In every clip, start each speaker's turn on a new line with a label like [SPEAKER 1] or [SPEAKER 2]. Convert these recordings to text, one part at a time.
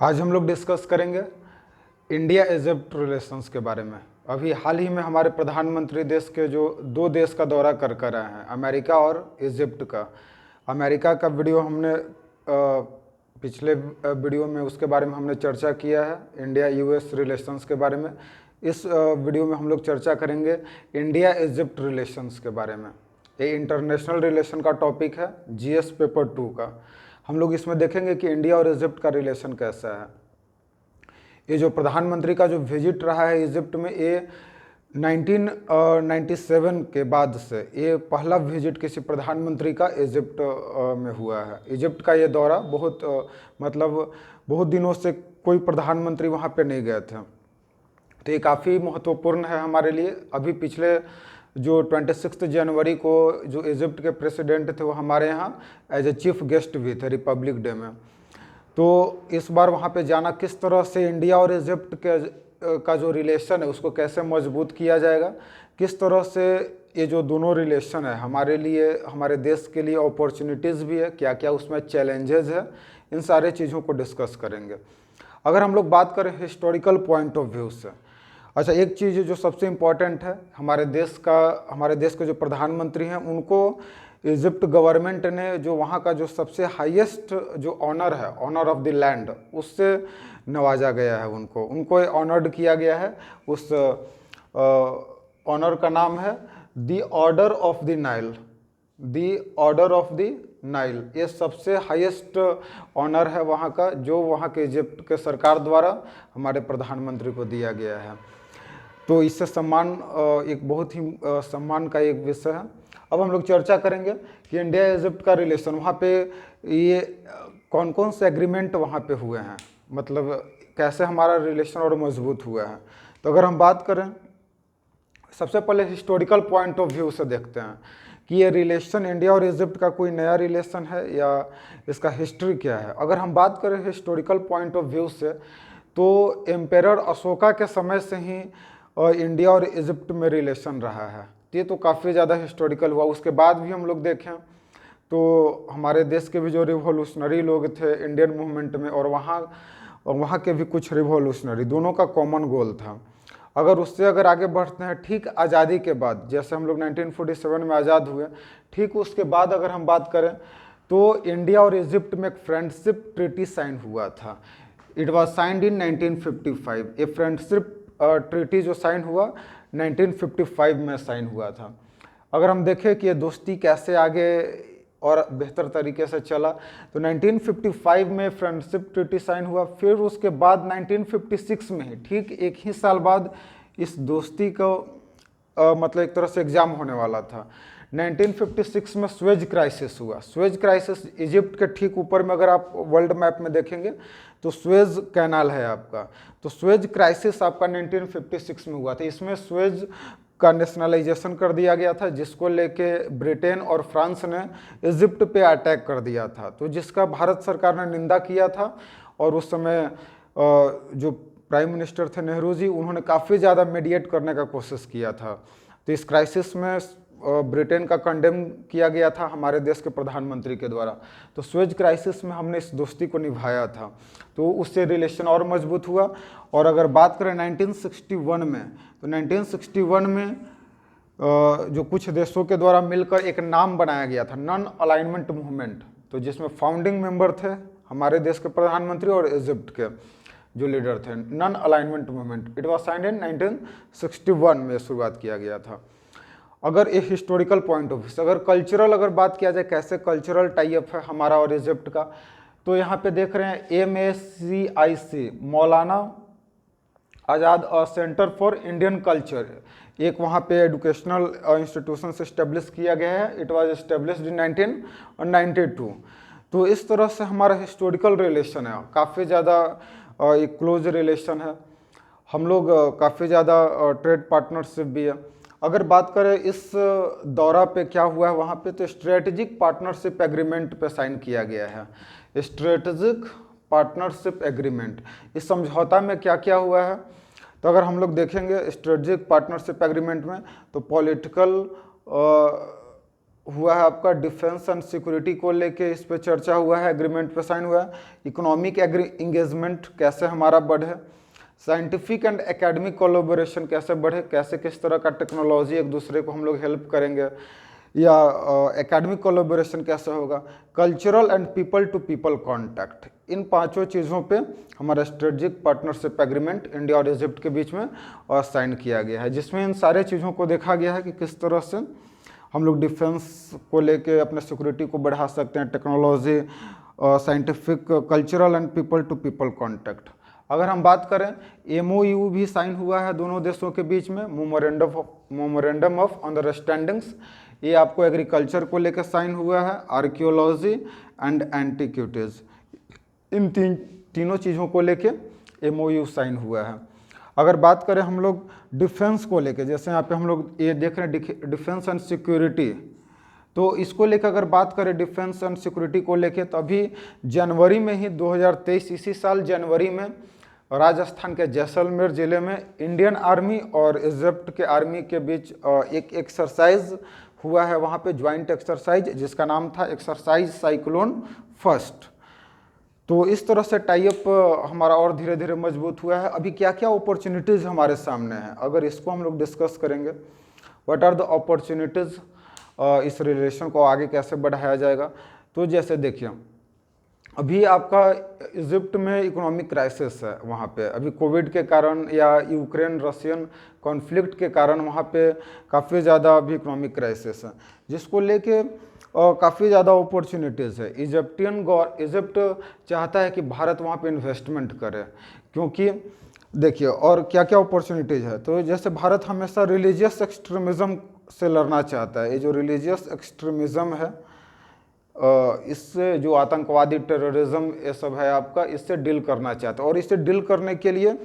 [SPEAKER 1] आज हम लोग डिस्कस करेंगे इंडिया इजिप्ट रिलेशंस के बारे में। अभी हाल ही में हमारे प्रधानमंत्री देश के जो दो देश का दौरा कर आए हैं, अमेरिका और इजिप्ट का। अमेरिका का वीडियो हमने पिछले वीडियो में उसके बारे में हमने चर्चा किया है, इंडिया यूएस रिलेशंस के बारे में। इस वीडियो में हम लोग चर्चा करेंगे इंडिया इजिप्ट रिलेशंस के बारे में। ये इंटरनेशनल रिलेशन का टॉपिक है, जीएस पेपर 2 का। हम लोग इसमें देखेंगे कि इंडिया और इजिप्ट का रिलेशन कैसा है। ये जो प्रधानमंत्री का जो विजिट रहा है इजिप्ट में, ये 1997 के बाद से ये पहला विजिट किसी प्रधानमंत्री का इजिप्ट में हुआ है। इजिप्ट का ये दौरा बहुत दिनों से कोई प्रधानमंत्री वहाँ पे नहीं गए थे, तो ये काफ़ी महत्वपूर्ण है हमारे लिए। अभी पिछले जो 26 जनवरी को जो इजिप्ट के प्रेसिडेंट थे वो हमारे यहाँ एज ए चीफ गेस्ट भी थे रिपब्लिक डे में। तो इस बार वहाँ पे जाना, किस तरह से इंडिया और इजिप्ट का जो रिलेशन है उसको कैसे मजबूत किया जाएगा, किस तरह से ये जो दोनों रिलेशन है हमारे लिए, हमारे देश के लिए अपॉर्चुनिटीज़ भी है, क्या क्या उसमें चैलेंजेस है, इन सारे चीज़ों को डिस्कस करेंगे। अगर हम लोग बात करें हिस्टोरिकल पॉइंट ऑफ व्यू से, अच्छा, एक चीज़ जो सबसे इम्पॉर्टेंट है, हमारे देश के जो प्रधानमंत्री हैं उनको इजिप्ट गवर्नमेंट ने जो वहाँ का जो सबसे हाईएस्ट जो ऑनर है, ऑनर ऑफ द लैंड, उससे नवाजा गया है। उनको ऑनर्ड किया गया है। उस ऑनर का नाम है the order of the Nile. The order of the Nile ये सबसे हाईएस्ट ऑनर है वहाँ का, जो वहाँ के इजिप्ट के सरकार द्वारा हमारे प्रधानमंत्री को दिया गया है। तो इससे सम्मान एक बहुत ही सम्मान का एक विषय है। अब हम लोग चर्चा करेंगे कि इंडिया इजिप्ट का रिलेशन, वहाँ पे ये कौन कौन से एग्रीमेंट वहाँ पे हुए हैं, मतलब कैसे हमारा रिलेशन और मजबूत हुआ है। तो अगर हम बात करें, सबसे पहले हिस्टोरिकल पॉइंट ऑफ व्यू से देखते हैं कि ये रिलेशन इंडिया और इजिप्ट का कोई नया रिलेशन है या इसका हिस्ट्री क्या है। अगर हम बात करें हिस्टोरिकल पॉइंट ऑफ व्यू से, तो एम्पेरर अशोका के समय से ही इंडिया और इजिप्ट में रिलेशन रहा है। ये तो काफ़ी ज़्यादा हिस्टोरिकल हुआ। उसके बाद भी हम लोग देखें तो हमारे देश के भी जो रिवॉल्यूशनरी लोग थे इंडियन मूवमेंट में, और वहाँ के भी कुछ रिवॉल्यूशनरी, दोनों का कॉमन गोल था। अगर आगे बढ़ते हैं, ठीक आज़ादी के बाद, जैसे हम लोग 1947 में आज़ाद हुए, ठीक उसके बाद अगर हम बात करें तो इंडिया और इजिप्ट में एक फ्रेंडशिप ट्रीटी साइन हुआ था। It was signed in 1955। ये फ्रेंडशिप ट्रीटी जो साइन हुआ 1955 में साइन हुआ था। अगर हम देखें कि ये दोस्ती कैसे आगे और बेहतर तरीके से चला, तो 1955 में फ्रेंडशिप ट्रीटी साइन हुआ। फिर उसके बाद 1956 में ही, ठीक एक ही साल बाद, इस दोस्ती को मतलब एक तरह से एग्जाम होने वाला था। 1956 में स्वेज क्राइसिस हुआ। स्वेज क्राइसिस इजिप्ट के ठीक ऊपर में, अगर आप वर्ल्ड मैप में देखेंगे तो स्वेज कैनाल है आपका। तो स्वेज क्राइसिस आपका 1956 में हुआ था। इसमें स्वेज का नेशनलाइजेशन कर दिया गया था, जिसको लेके ब्रिटेन और फ्रांस ने इजिप्ट पे अटैक कर दिया था, तो जिसका भारत सरकार ने निंदा किया था। और उस समय जो प्राइम मिनिस्टर थे नेहरू जी, उन्होंने काफ़ी ज़्यादा मीडिएट करने का कोशिश किया था। तो इस क्राइसिस में ब्रिटेन का कंडेम किया गया था हमारे देश के प्रधानमंत्री के द्वारा। तो स्वेज क्राइसिस में हमने इस दोस्ती को निभाया था, तो उससे रिलेशन और मजबूत हुआ। और अगर बात करें 1961 में, तो 1961 में जो कुछ देशों के द्वारा मिलकर एक नाम बनाया गया था, नॉन अलाइनमेंट मूवमेंट, तो जिसमें फाउंडिंग मेंबर थे हमारे देश के प्रधानमंत्री और इजिप्ट के जो लीडर थे। Non alignment movement, it was signed in 1961 में शुरुआत किया गया था। अगर एक हिस्टोरिकल पॉइंट ऑफ व्यू से, अगर बात किया जाए कैसे कल्चरल टाइप है हमारा और इजिप्ट का, तो यहाँ पे देख रहे हैं MACIC, Maulana Azad centre for Indian culture, एक वहाँ पे एजुकेशनल इंस्टीट्यूशन से इस्टेब्लिश किया गया है। It was established in 1992। तो इस तरह से हमारा हिस्टोरिकल रिलेशन है, काफ़ी ज़्यादा एक क्लोज रिलेशन है। हम लोग काफ़ी ज़्यादा ट्रेड पार्टनरशिप भी है। अगर बात करें इस दौरा पे क्या हुआ है वहाँ पे, तो स्ट्रेटेजिक पार्टनरशिप एग्रीमेंट पे साइन किया गया है। स्ट्रेटेजिक पार्टनरशिप एग्रीमेंट, इस समझौता में क्या क्या हुआ है, तो अगर हम लोग देखेंगे स्ट्रेटेजिक पार्टनरशिप एग्रीमेंट में, तो पॉलिटिकल हुआ है आपका डिफेंस एंड सिक्योरिटी को लेके, इस पे चर्चा हुआ है, एग्रीमेंट पे साइन हुआ है। इकोनॉमिक एंगेजमेंट कैसे हमारा बढ़े, साइंटिफिक एंड एकेडमिक कोलैबोरेशन कैसे बढ़े, कैसे किस तरह का टेक्नोलॉजी एक दूसरे को हम लोग हेल्प करेंगे, या एकेडमिक कोलैबोरेशन कैसे होगा, cultural and people to people contact. इन पांचों चीज़ों पे हमारा स्ट्रेटेजिक पार्टनरशिप एग्रीमेंट इंडिया और इजिप्ट के बीच में साइन किया गया है, जिसमें इन सारे चीज़ों को देखा गया है कि किस तरह से हम लोग डिफेंस को लेके अपने सिक्योरिटी को बढ़ा सकते हैं, technology, scientific, cultural and people to people contact. अगर हम बात करें, MOU भी साइन हुआ है दोनों देशों के बीच में, मोमोरेंडम ऑफ अंडरस्टैंडिंग्स। ये आपको एग्रीकल्चर को लेकर साइन हुआ है, आर्कियोलॉजी एंड एंटीक्विटीज़, इन तीनों चीज़ों को लेके MOU साइन हुआ है। अगर बात करें हम लोग डिफेंस को लेके, जैसे यहाँ पे हम लोग ये देख रहे हैं डिफेंस एंड सिक्योरिटी, तो इसको लेकर अगर बात करें डिफेंस एंड सिक्योरिटी को लेके, तो अभी जनवरी में ही 2023 इसी साल जनवरी में राजस्थान के जैसलमेर ज़िले में इंडियन आर्मी और इजिप्ट के आर्मी के बीच एक एक्सरसाइज हुआ है, वहाँ पे ज्वाइंट एक्सरसाइज, जिसका नाम था एक्सरसाइज साइक्लोन फर्स्ट। तो इस तरह से टाई अप हमारा और धीरे धीरे मजबूत हुआ है। अभी क्या क्या अपॉर्चुनिटीज़ हमारे सामने हैं, अगर इसको हम लोग डिस्कस करेंगे, व्हाट आर द अपॉर्चुनिटीज़, इस रिलेशन को आगे कैसे बढ़ाया जाएगा। तो जैसे देखिए, अभी आपका इजिप्ट में इकोनॉमिक क्राइसिस है, वहाँ पे अभी कोविड के कारण या यूक्रेन रशियन कॉन्फ्लिक्ट के कारण वहाँ पे काफ़ी ज़्यादा अभी इकोनॉमिक क्राइसिस है, जिसको लेके काफ़ी ज़्यादा अपॉर्चुनिटीज़ है। इजिप्ट चाहता है कि भारत वहाँ पे इन्वेस्टमेंट करे, क्योंकि देखिए और क्या क्या अपॉर्चुनिटीज़ है। तो जैसे भारत हमेशा रिलीजियस एक्सट्रीमिज़म से लड़ना चाहता है। ये जो रिलीजियस एक्सट्रीमिज़म है, इससे जो आतंकवादी टेररिज्म ये सब है आपका, इससे डील करना चाहता है। और इससे डील करने के लिए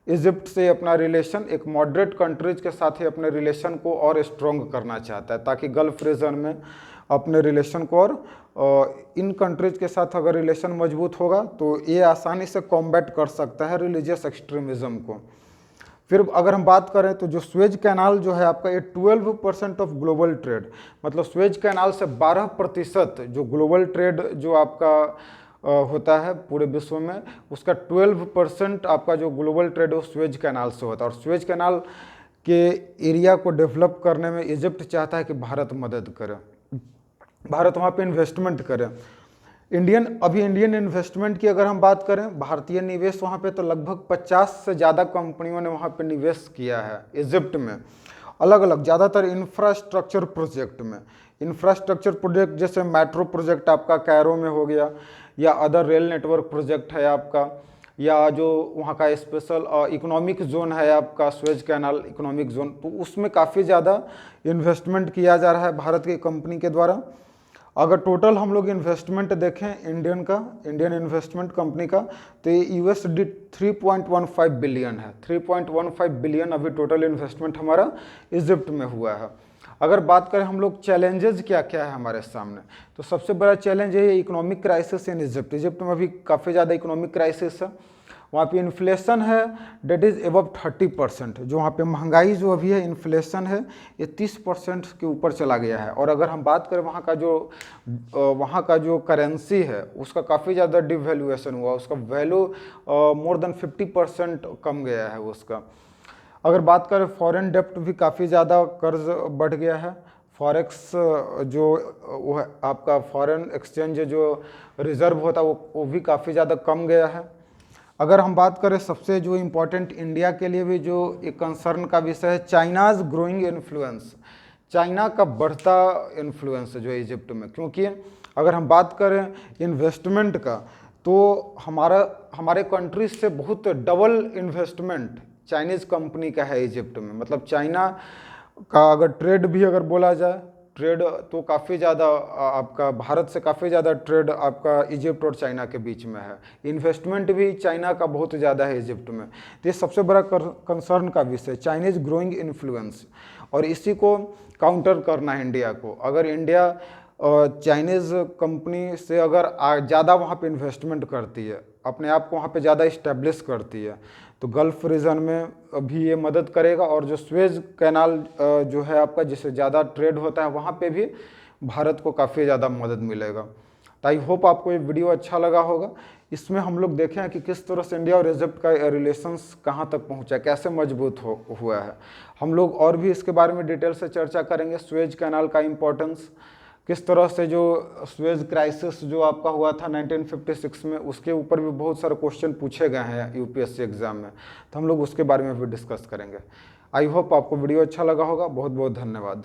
[SPEAKER 1] इजिप्ट से अपना रिलेशन एक मॉडरेट कंट्रीज के साथ ही अपने रिलेशन को और स्ट्रॉन्ग करना चाहता है, ताकि गल्फ रीजन में अपने रिलेशन को और इन कंट्रीज के साथ अगर रिलेशन मजबूत होगा तो ये आसानी से कॉम्बैट कर सकता है रिलीजियस एक्सट्रीमिज़म को। फिर अगर हम बात करें तो जो स्वेज कैनाल जो है आपका, ये 12% ऑफ ग्लोबल ट्रेड, मतलब स्वेज कैनाल से 12% जो ग्लोबल ट्रेड जो आपका होता है पूरे विश्व में, उसका 12% आपका जो ग्लोबल ट्रेड है वो स्वेज कैनाल से होता है। और स्वेज कैनाल के एरिया को डेवलप करने में इजिप्ट चाहता है कि भारत मदद करे, भारत वहाँ पे इन्वेस्टमेंट करे। इंडियन इन्वेस्टमेंट की अगर हम बात करें, भारतीय निवेश वहाँ पे तो लगभग 50 से ज़्यादा कंपनियों ने वहाँ पे निवेश किया है इजिप्ट में, अलग अलग ज़्यादातर इंफ्रास्ट्रक्चर प्रोजेक्ट में। इंफ्रास्ट्रक्चर प्रोजेक्ट जैसे मेट्रो प्रोजेक्ट आपका कैरो में हो गया, या अदर रेल नेटवर्क प्रोजेक्ट है आपका, या जो वहाँ का स्पेशल इकोनॉमिक जोन है आपका स्वेज कैनाल इकोनॉमिक जोन, तो उसमें काफ़ी ज़्यादा इन्वेस्टमेंट किया जा रहा है भारत की कंपनी के द्वारा। अगर टोटल हम लोग इन्वेस्टमेंट देखें इंडियन इन्वेस्टमेंट कंपनी का, तो ये USD 3.15 बिलियन है। 3.15 बिलियन अभी टोटल इन्वेस्टमेंट हमारा इजिप्ट में हुआ है। अगर बात करें हम लोग चैलेंजेस क्या क्या है हमारे सामने, तो सबसे बड़ा चैलेंज है इकोनॉमिक क्राइसिस इन इजिप्ट में अभी काफ़ी ज़्यादा इकोनॉमिक क्राइसिस है। वहाँ पे इन्फ्लेशन है डेट इज़ एबव 30%, जो वहाँ पे महंगाई जो अभी है, इन्फ्लेशन है, ये 30% के ऊपर चला गया है। और अगर हम बात करें वहाँ का जो करेंसी है उसका काफ़ी ज़्यादा डिवैल्यूएशन हुआ, उसका वैल्यू मोर देन 50% कम गया है उसका। अगर बात करें फॉरेन डेप्ट भी काफ़ी ज़्यादा कर्ज बढ़ गया है। फॉरेक्स जो वो है आपका फॉरेन एक्सचेंज जो रिजर्व होता है वो भी काफ़ी ज़्यादा कम गया है। अगर हम बात करें सबसे जो इम्पोर्टेंट इंडिया के लिए भी जो एक कंसर्न का विषय है, चाइनाज़ ग्रोइंग इन्फ्लुएंस, चाइना का बढ़ता इन्फ्लुएंस जो है इजिप्ट में। क्योंकि अगर हम बात करें इन्वेस्टमेंट का, तो हमारे कंट्री से बहुत डबल इन्वेस्टमेंट चाइनीज़ कंपनी का है इजिप्ट में। मतलब चाइना का अगर ट्रेड भी अगर बोला जाए, ट्रेड तो काफ़ी ज़्यादा आपका भारत से काफ़ी ज़्यादा ट्रेड आपका इजिप्ट और चाइना के बीच में है। इन्वेस्टमेंट भी चाइना का बहुत ज़्यादा है इजिप्ट में। तो ये सबसे बड़ा कंसर्न का विषय चाइनीज़ ग्रोइंग इन्फ्लुएंस, और इसी को काउंटर करना है इंडिया को। अगर इंडिया चाइनीज़ कंपनी से अगर ज़्यादा वहाँ पे इन्वेस्टमेंट करती है, अपने आप को वहाँ पे ज़्यादा इस्टेब्लिश करती है, तो गल्फ रीजन में भी ये मदद करेगा। और जो स्वेज कैनाल जो है आपका, जिससे ज़्यादा ट्रेड होता है, वहाँ पे भी भारत को काफ़ी ज़्यादा मदद मिलेगा। तो आई होप आपको ये वीडियो अच्छा लगा होगा। इसमें हम लोग देखें हैं कि किस तरह से इंडिया और इजिप्ट का रिलेशंस कहाँ तक पहुँचा, कैसे मजबूत हुआ है। हम लोग और भी इसके बारे में डिटेल से चर्चा करेंगे। सुएज कैनाल का इम्पोर्टेंस, किस तरह से जो सुएज क्राइसिस जो आपका हुआ था 1956 में, उसके ऊपर भी बहुत सारे क्वेश्चन पूछे गए हैं यूपीएससी एग्जाम में, तो हम लोग उसके बारे में भी डिस्कस करेंगे। आई होप आपको वीडियो अच्छा लगा होगा। बहुत बहुत धन्यवाद।